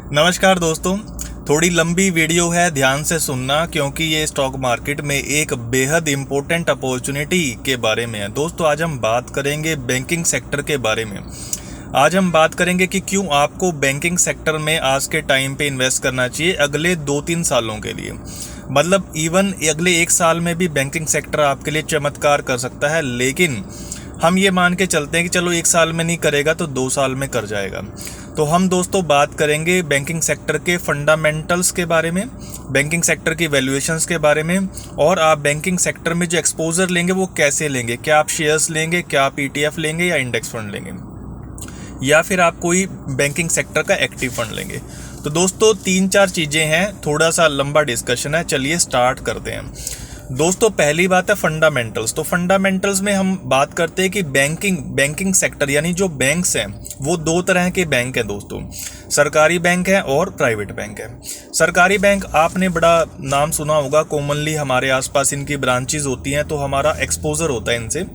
नमस्कार दोस्तों। थोड़ी लंबी वीडियो है, ध्यान से सुनना क्योंकि ये स्टॉक मार्केट में एक बेहद इम्पोर्टेंट अपॉर्चुनिटी के बारे में है। दोस्तों आज हम बात करेंगे बैंकिंग सेक्टर के बारे में। आज हम बात करेंगे कि क्यों आपको बैंकिंग सेक्टर में आज के टाइम पे इन्वेस्ट करना चाहिए अगले 2-3 सालों के लिए। मतलब इवन अगले 1 साल में भी बैंकिंग सेक्टर आपके लिए चमत्कार कर सकता है, लेकिन हम ये मान के चलते हैं कि चलो 1 साल में नहीं करेगा तो 2 साल में कर जाएगा। तो हम दोस्तों बात करेंगे बैंकिंग सेक्टर के फंडामेंटल्स के बारे में, बैंकिंग सेक्टर की वैल्यूएशंस के बारे में, और आप बैंकिंग सेक्टर में जो एक्सपोजर लेंगे वो कैसे लेंगे। क्या आप शेयर्स लेंगे, क्या आप ETF लेंगे या इंडेक्स फंड लेंगे, या फिर आप कोई बैंकिंग सेक्टर का एक्टिव फंड लेंगे। तो दोस्तों 3-4 चीज़ें हैं, थोड़ा सा लंबा डिस्कशन है, चलिए स्टार्ट करते हैं। दोस्तों पहली बात है फंडामेंटल्स। तो फंडामेंटल्स में हम बात करते हैं कि बैंकिंग सेक्टर यानी जो बैंक्स हैं वो 2 तरह के बैंक हैं दोस्तों, सरकारी बैंक है और प्राइवेट बैंक है। सरकारी बैंक आपने बड़ा नाम सुना होगा, कॉमनली हमारे आसपास इनकी ब्रांचेज होती हैं तो हमारा एक्सपोजर होता है इनसे,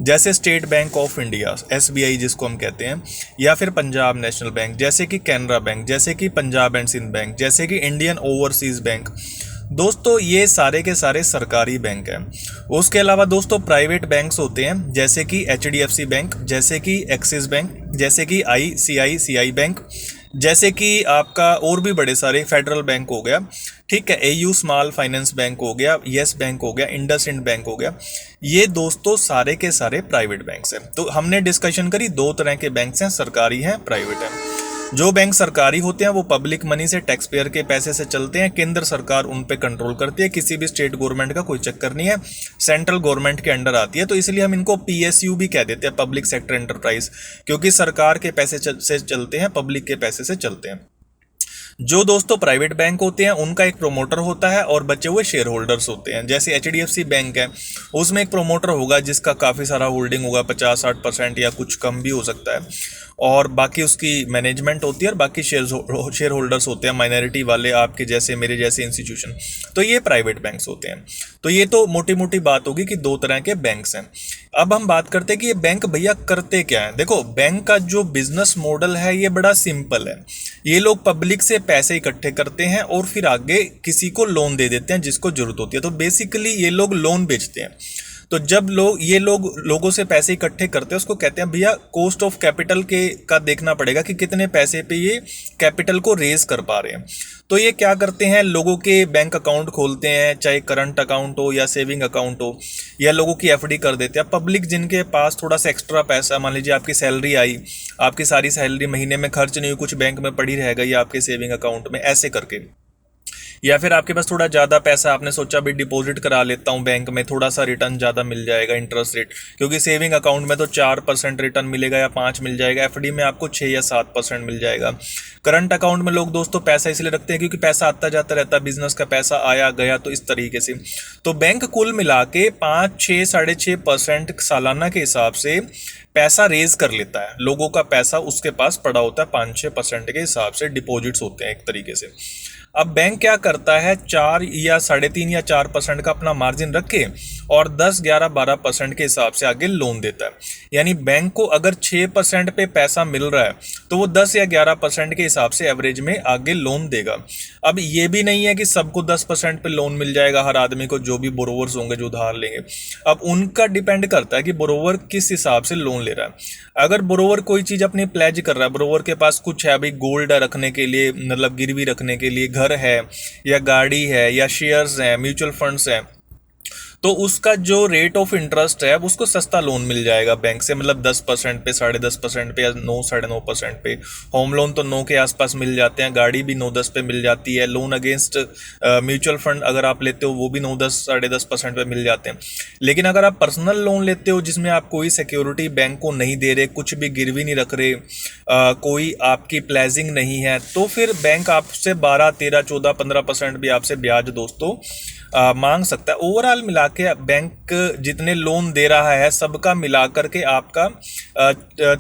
जैसे state bank of India SBI जिसको हम कहते हैं, या फिर पंजाब नेशनल बैंक, जैसे कि कैनरा बैंक, जैसे कि पंजाब एंड सिंध बैंक, जैसे कि इंडियन ओवरसीज बैंक। दोस्तों ये सारे के सारे सरकारी बैंक हैं। उसके अलावा दोस्तों प्राइवेट बैंक्स होते हैं, जैसे कि HDFC बैंक, जैसे कि एक्सिस बैंक, जैसे कि ICICI बैंक, जैसे कि आपका और भी बड़े सारे, फेडरल बैंक हो गया, ठीक है, AU स्मॉल फाइनेंस बैंक हो गया, येस बैंक हो गया, इंडसइंड बैंक हो गया। ये दोस्तों सारे के सारे प्राइवेट बैंक्स हैं। तो हमने डिस्कशन करी 2 तरह के बैंक्स हैं, सरकारी हैं, प्राइवेट हैं। जो बैंक सरकारी होते हैं वो पब्लिक मनी से, टैक्स पेयर के पैसे से चलते हैं, केंद्र सरकार उन पे कंट्रोल करती है, किसी भी स्टेट गवर्नमेंट का कोई चक्कर नहीं है, सेंट्रल गवर्नमेंट के अंडर आती है। तो इसलिए हम इनको PSU भी कह देते हैं, पब्लिक सेक्टर एंटरप्राइज, क्योंकि सरकार के पैसे से चलते हैं, पब्लिक के पैसे से चलते हैं। जो दोस्तों प्राइवेट बैंक होते हैं उनका एक प्रोमोटर होता है और बचे हुए शेयर होल्डर्स होते हैं। जैसे HDFC बैंक है, उसमें एक प्रोमोटर होगा जिसका काफ़ी सारा होल्डिंग होगा, 50-60% या कुछ कम भी हो सकता है, और बाकी उसकी मैनेजमेंट होती है, और बाकी शेयर होल्डर्स होते हैं माइनॉरिटी वाले, आपके जैसे मेरे जैसे इंस्टीट्यूशन। तो ये प्राइवेट बैंक्स होते हैं। तो ये तो मोटी मोटी बात होगी कि 2 तरह के बैंक्स हैं। अब हम बात करते हैं कि ये बैंक भैया करते क्या है। देखो बैंक का जो बिजनेस मॉडल है ये बड़ा सिंपल है। ये लोग पब्लिक से पैसे इकट्ठे करते हैं और फिर आगे किसी को लोन दे देते हैं जिसको जरूरत होती है। तो बेसिकली ये लोग लोन बेचते हैं। तो जब ये लोग लोगों से पैसे इकट्ठे करते हैं उसको कहते हैं भैया कॉस्ट ऑफ कैपिटल के का देखना पड़ेगा कि कितने पैसे पे ये कैपिटल को रेज कर पा रहे हैं। तो ये क्या करते हैं, लोगों के बैंक अकाउंट खोलते हैं, चाहे करंट अकाउंट हो या सेविंग अकाउंट हो, या लोगों की FD कर देते हैं। पब्लिक जिनके पास थोड़ा सा एक्स्ट्रा पैसा, मान लीजिए आपकी सैलरी आई, आपकी सारी सैलरी महीने में खर्च नहीं हुई, कुछ बैंक में पड़ी रह गई आपके सेविंग अकाउंट में, ऐसे करके, या फिर आपके पास थोड़ा ज़्यादा पैसा, आपने सोचा भी डिपॉजिट करा लेता हूँ बैंक में, थोड़ा सा रिटर्न ज़्यादा मिल जाएगा, इंटरेस्ट रेट, क्योंकि सेविंग अकाउंट में तो 4% रिटर्न मिलेगा या 5 मिल जाएगा, FD में आपको 6 या 7% मिल जाएगा। करंट अकाउंट में लोग दोस्तों पैसा इसलिए रखते हैं क्योंकि पैसा आता जाता रहता है, बिजनेस का पैसा आया गया, तो इस तरीके से। तो बैंक कुल मिला के 5-6, 6.5% सालाना के हिसाब से पैसा रेज कर लेता है। लोगों का पैसा उसके पास पड़ा होता है 5-6% के हिसाब से, डिपॉजिट्स होते हैं एक तरीके से। अब बैंक क्या करता है, 4 या 3.5 या 4% का अपना मार्जिन रख के और 10, 11, 12% के हिसाब से आगे लोन देता है। यानी बैंक को अगर 6% पे पैसा मिल रहा है तो वो 10 या 11% के हिसाब से एवरेज में आगे लोन देगा। अब ये भी नहीं है कि सबको 10% पे लोन मिल जाएगा, हर आदमी को, जो भी बोरोवर्स होंगे जो उधार लेंगे। अब उनका डिपेंड करता है कि बोरोवर किस हिसाब से लोन ले रहा है। अगर बोरोवर कोई चीज़ अपनी प्लेज कर रहा है, बोरोवर के पास कुछ है, अभी गोल्ड रखने के लिए, मतलब गिरवी रखने के लिए, घर है या गाड़ी है या शेयर्स हैं, म्यूचुअल फंड्स हैं, तो उसका जो रेट ऑफ इंटरेस्ट है उसको सस्ता लोन मिल जाएगा बैंक से, मतलब 10% पे, 10.5% पे या 9, 9.5% पे। होम लोन तो 9 के आसपास मिल जाते हैं, गाड़ी भी 9-10 पे मिल जाती है, लोन अगेंस्ट म्यूचुअल फंड अगर आप लेते हो वो भी 9-10, 10.5% पे मिल जाते हैं। लेकिन अगर आप पर्सनल लोन लेते हो जिसमें आप कोई सिक्योरिटी बैंक को नहीं दे रहे, कुछ भी गिरवी नहीं रख रहे, कोई आपकी प्लेजिंग नहीं है, तो फिर बैंक आपसे 12, 13, 14, 15% भी आपसे ब्याज दोस्तों मांग सकता है। ओवरऑल मिला के बैंक जितने लोन दे रहा है सबका मिला करके आपका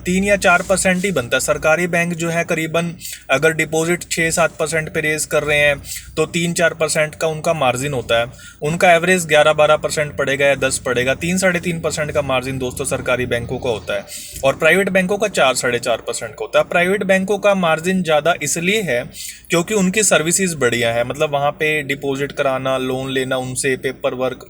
3 या 4% ही बनता है। सरकारी बैंक जो है करीबन अगर डिपॉजिट 6-7% पे रेज कर रहे हैं तो 3-4% का उनका मार्जिन होता है। उनका एवरेज 11-12% पड़ेगा या 10 पड़ेगा। 3-3.5% का मार्जिन दोस्तों सरकारी बैंकों का होता है और प्राइवेट बैंकों का 4-4.5% का होता है। प्राइवेट बैंकों का मार्जिन ज़्यादा इसलिए है क्योंकि उनकी सर्विसेज बढ़िया है, मतलब वहाँ पे डिपॉजिट कराना, लोन लेना, उनसे पेपर वर्क,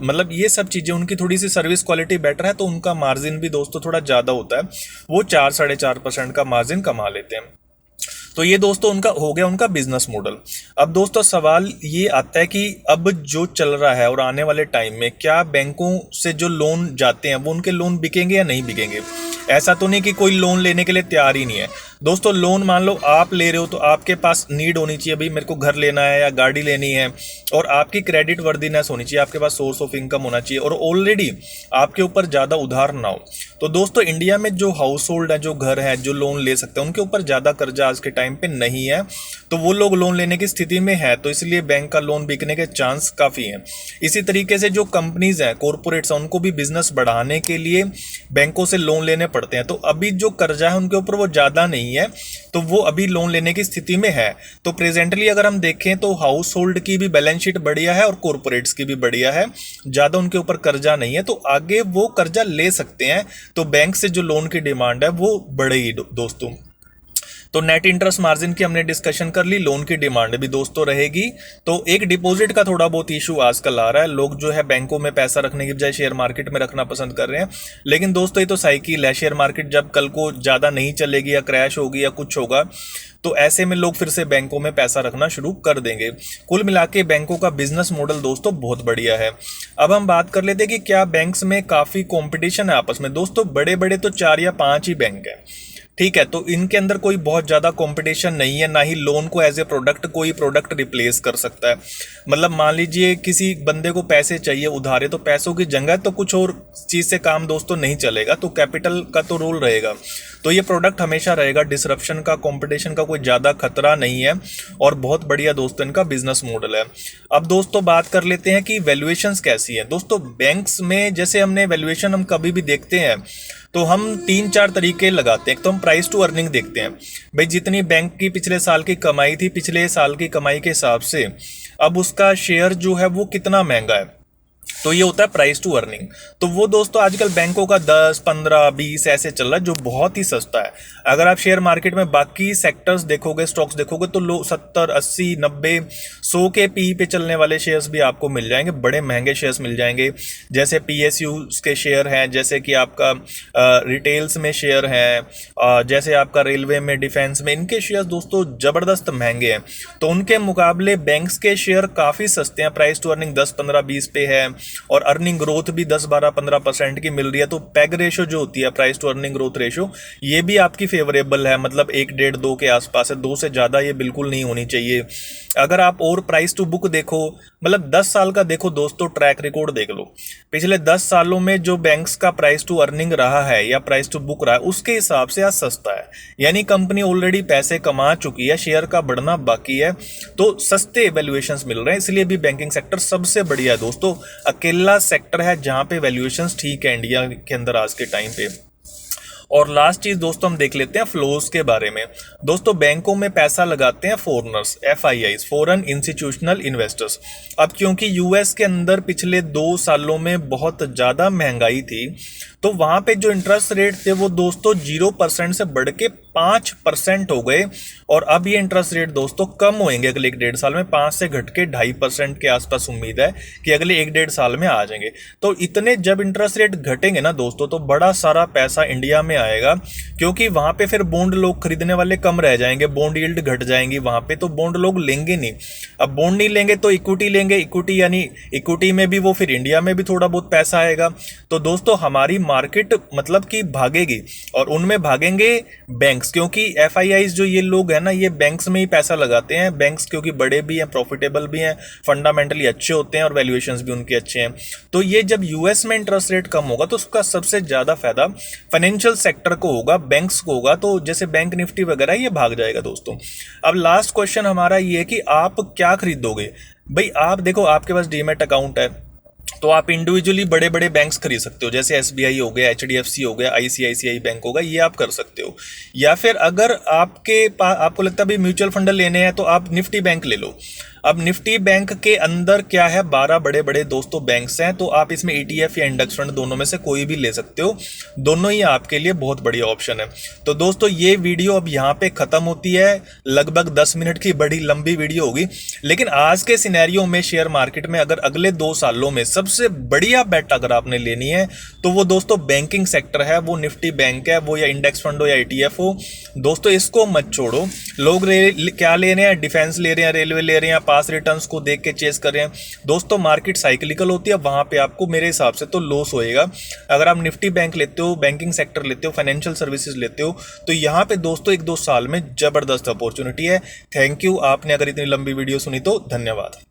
मतलब ये सब चीज़ें, उनकी थोड़ी सी सर्विस क्वालिटी बेटर है तो उनका मार्जिन भी दोस्तों थोड़ा ज़्यादा होता है। वो 4-4.5% का मार्जिन कमा लेते हैं। तो ये दोस्तों उनका हो गया उनका बिजनेस मॉडल। अब दोस्तों सवाल ये आता है कि अब जो चल रहा है और आने वाले टाइम में क्या बैंकों से जो लोन जाते हैं वो उनके लोन बिकेंगे या नहीं बिकेंगे। ऐसा तो नहीं कि कोई लोन लेने के लिए तैयार ही नहीं है दोस्तों। लोन मान लो आप ले रहे हो तो आपके पास नीड होनी चाहिए, भाई मेरे को घर लेना है या गाड़ी लेनी है, और आपकी क्रेडिट वर्दीनेस होनी चाहिए, आपके पास सोर्स ऑफ इनकम होना चाहिए और ऑलरेडी आपके ऊपर ज़्यादा उधार ना हो। तो दोस्तों इंडिया में जो हाउस होल्ड है, जो घर है, जो लोन ले सकते हैं, उनके ऊपर ज़्यादा कर्जा आज के टाइम पे नहीं है, तो वो लोग लोन लेने की स्थिति में है, तो इसलिए बैंक का लोन बिकने के चांस काफ़ी हैं। इसी तरीके से जो कंपनीज हैं, कॉरपोरेट्स हैं, उनको भी बिजनेस बढ़ाने के लिए बैंकों से लोन लेने पड़ते हैं। तो अभी जो कर्जा है उनके ऊपर वो ज़्यादा नहीं है, तो वो अभी लोन लेने की स्थिति में है। तो प्रेजेंटली अगर हम देखें तो हाउस होल्ड की भी बैलेंस शीट बढ़िया है और कॉरपोरेट्स की भी बढ़िया है, ज़्यादा उनके ऊपर कर्जा नहीं है, तो आगे वो कर्जा ले सकते हैं। तो बैंक से जो लोन की डिमांड है वो बढ़ेगी दोस्तों। तो नेट इंटरेस्ट मार्जिन की हमने डिस्कशन कर ली, लोन की डिमांड भी दोस्तों रहेगी। तो एक डिपॉजिट का थोड़ा बहुत इशू आजकल आ रहा है, लोग जो है बैंकों में पैसा रखने की बजाय शेयर मार्केट में रखना पसंद कर रहे हैं। लेकिन दोस्तों ये तो साइकिल है, शेयर मार्केट जब कल को ज़्यादा नहीं चलेगी या क्रैश होगी या कुछ होगा तो ऐसे में लोग फिर से बैंकों में पैसा रखना शुरू कर देंगे। कुल मिला के बैंकों का बिजनेस मॉडल दोस्तों बहुत बढ़िया है। अब हम बात कर लेते हैं कि क्या बैंक्स में काफ़ी कंपटीशन है आपस में। दोस्तों बड़े बड़े तो 4 या 5 ही बैंक हैं, ठीक है, तो इनके अंदर कोई बहुत ज़्यादा कंपटीशन नहीं है, ना ही लोन को एज ए प्रोडक्ट कोई प्रोडक्ट रिप्लेस कर सकता है। मतलब मान लीजिए किसी बंदे को पैसे चाहिए उधारे, तो पैसों की जगह तो कुछ और चीज़ से काम दोस्तों नहीं चलेगा, तो कैपिटल का तो रोल रहेगा। तो ये प्रोडक्ट हमेशा रहेगा, डिसरप्शन का, कंपटीशन का कोई ज़्यादा खतरा नहीं है और बहुत बढ़िया दोस्तों इनका बिजनेस मॉडल है। अब दोस्तों बात कर लेते हैं कि वैल्यूएशंस कैसी है। दोस्तों बैंक्स में जैसे हमने वैल्यूएशन हम कभी भी देखते हैं तो हम 3-4 तरीके लगाते हैं। एक तो हम प्राइस टू अर्निंग देखते हैं, भाई जितनी बैंक की पिछले साल की कमाई थी, पिछले साल की कमाई के हिसाब से अब उसका शेयर जो है वो कितना महंगा है, तो ये होता है प्राइस टू अर्निंग। तो वो दोस्तों आजकल बैंकों का 10, 15, 20 ऐसे चल रहा है, जो बहुत ही सस्ता है। अगर आप शेयर मार्केट में बाकी सेक्टर्स देखोगे, स्टॉक्स देखोगे, तो लोग 70, 80, 90, 100 के पी पे चलने वाले शेयर्स भी आपको मिल जाएंगे, बड़े महंगे शेयर्स मिल जाएंगे। जैसे PSU के शेयर हैं, जैसे कि आपका रिटेल्स में शेयर हैं, जैसे आपका रेलवे में, डिफेंस में, इनके शेयर्स दोस्तों ज़बरदस्त महंगे हैं। तो उनके मुकाबले बैंक्स के शेयर काफ़ी सस्ते हैं, प्राइस टू अर्निंग 10, 15, 20 पे है और अर्निंग ग्रोथ भी 10, 12, 15% की मिल रही है। तो पैग रेशो जो होती है, price to earning growth ratio, ये भी आपकी फेवरेबल है, मतलब 1, 1.5, 2 के आसपास है। 2 से ज़्यादा ये बिल्कुल नहीं होनी चाहिए। अगर आप और प्राइस टू बुक देखो, मतलब 10 साल का देखो दोस्तों, ट्रैक रिकॉर्ड देख लो, पिछले 10 सालों में जो बैंक्स का प्राइस टू अर्निंग रहा है या प्राइस टू बुक रहा है, उसके हिसाब से आज सस्ता है। यानी कंपनी ऑलरेडी पैसे कमा चुकी है, शेयर का बढ़ना बाकी है, तो सस्ते वैल्यूएशंस मिल रहे हैं। इसलिए भी बैंकिंग सेक्टर सबसे बढ़िया है दोस्तों, अकेला सेक्टर है जहां पे वैल्यूएशंस ठीक है इंडिया के अंदर आज के टाइम पे। और लास्ट चीज दोस्तों हम देख लेते हैं फ्लोज के बारे में। दोस्तों बैंकों में पैसा लगाते हैं foreigners, FIIs, foreign institutional investors. अब क्योंकि US के अंदर पिछले 2 सालों में बहुत ज़्यादा महंगाई थी, तो वहाँ पे जो इंटरेस्ट रेट थे वो दोस्तों 0% से बढ़ के 5% हो गए। और अब ये इंटरेस्ट रेट दोस्तों कम होंगे अगले 1-1.5 साल में, 5 से घट के 2.5% के आसपास उम्मीद है कि अगले 1-1.5 साल में आ जाएंगे। तो इतने जब इंटरेस्ट रेट घटेंगे ना दोस्तों, तो बड़ा सारा पैसा इंडिया में आएगा, क्योंकि वहाँ पे फिर बॉन्ड लोग खरीदने वाले कम रह जाएंगे, बॉन्ड यील्ड घट जाएंगी वहाँ पे, तो बॉन्ड लोग लेंगे नहीं। अब बॉन्ड नहीं लेंगे तो इक्विटी लेंगे, इक्विटी यानी इक्विटी में भी वो फिर इंडिया में भी थोड़ा बहुत पैसा आएगा। तो दोस्तों हमारी मार्केट मतलब कि भागेगी, और उनमें भागेंगे बैंक्स, क्योंकि एफआईआईज जो ये लोग हैं ना, ये बैंक्स में ही पैसा लगाते हैं। बैंक्स क्योंकि बड़े भी हैं, प्रॉफिटेबल भी हैं, फंडामेंटली अच्छे होते हैं और वैल्यूएशंस भी उनके अच्छे हैं। तो ये जब यूएस में इंटरेस्ट रेट कम होगा तो उसका सबसे ज़्यादा फायदा फाइनेंशियल सेक्टर को होगा, बैंक्स को होगा। तो जैसे बैंक निफ्टी वगैरह ये भाग जाएगा दोस्तों। अब लास्ट क्वेश्चन हमारा ये है कि आप क्या खरीदोगे। भाई आप देखो, आपके पास डीमैट अकाउंट है तो आप इंडिविजुअली बड़े बड़े बैंक्स खरीद सकते हो, जैसे एसबीआई हो गया, एचडीएफसी हो गया, आईसीआईसीआई बैंक होगा, ये आप कर सकते हो। या फिर अगर आपको लगता है भी म्यूचुअल फंड लेने हैं तो आप निफ्टी बैंक ले लो। अब निफ्टी बैंक के अंदर क्या है, 12 बड़े बड़े दोस्तों बैंक्स हैं, तो आप इसमें ईटीएफ या इंडेक्स फंड दोनों में से कोई भी ले सकते हो। दोनों ही आपके लिए बहुत बढ़िया ऑप्शन है। तो दोस्तों ये वीडियो अब यहाँ पे खत्म होती है, लगभग 10 मिनट की बड़ी लंबी वीडियो होगी। लेकिन आज के सिनेरियो में शेयर मार्केट में अगर अगले 2 सालों में सबसे बढ़िया बेट अगर आपने लेनी है तो वो दोस्तों बैंकिंग सेक्टर है, वो निफ्टी बैंक है, वो या इंडेक्स फंड हो या ईटीएफ हो। दोस्तों इसको मत छोड़ो। लोग क्या ले रहे हैं, डिफेंस ले रहे हैं, रेलवे ले रहे हैं, पास रिटर्न्स को देख के चेस कर रहे हैं। दोस्तों मार्केट साइक्लिकल होती है, वहां पे आपको मेरे हिसाब से तो लॉस होएगा। अगर आप निफ्टी बैंक लेते हो, बैंकिंग सेक्टर लेते हो, फाइनेंशियल सर्विसेज लेते हो, तो यहाँ पे दोस्तों 1-2 साल में जबरदस्त अपॉर्चुनिटी है। Thank you. आपने अगर इतनी लंबी वीडियो सुनी तो धन्यवाद।